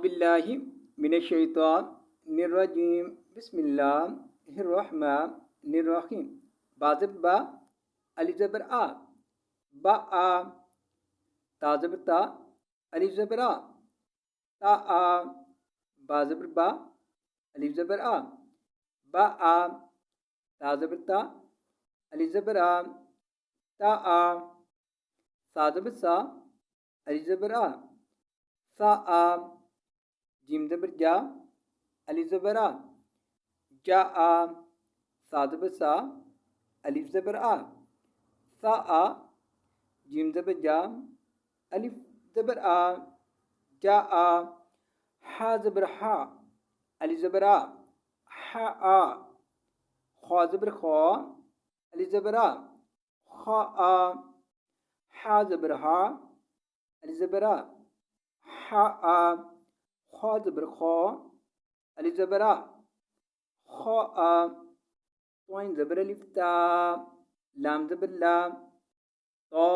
औज़ुबिल्लाहि मिनश्शैतानिर्रजीम बिस्मिल्लाहिर्रहमानिर्रहीम। बाज़िब बा अलिफ ज़बर आ बा आ ता ज़बर ता अलिफ ज़बर आ ता आ बा ज़बर बा अलिफ ज़बर आ बा आ ता ज़बर ता अलिफ ज़बर आ ता आ सा ज़बर सा अलिफ ज़बर आ सा आ जीम ज़बर जा अलिफ ज़बर आ जा आ सा ज़बर सा अलिफ ज़बर आ सा आ जीम ज़बर जा अलिफ ज़बर आ जा आ हा ज़बर हा अलिफ ज़बर आ हा आ ख्वा ज़बर ख्वा अलिफ ज़बर आ ख्वा आ हा ज़बर हा अलिफ ज़बर आ हा आ ख्वा ज़बर ख्वा अलिफ ज़बर आ ख्वा आ तोइन ज़बर अलिफ ता लाम ज़बर ला तो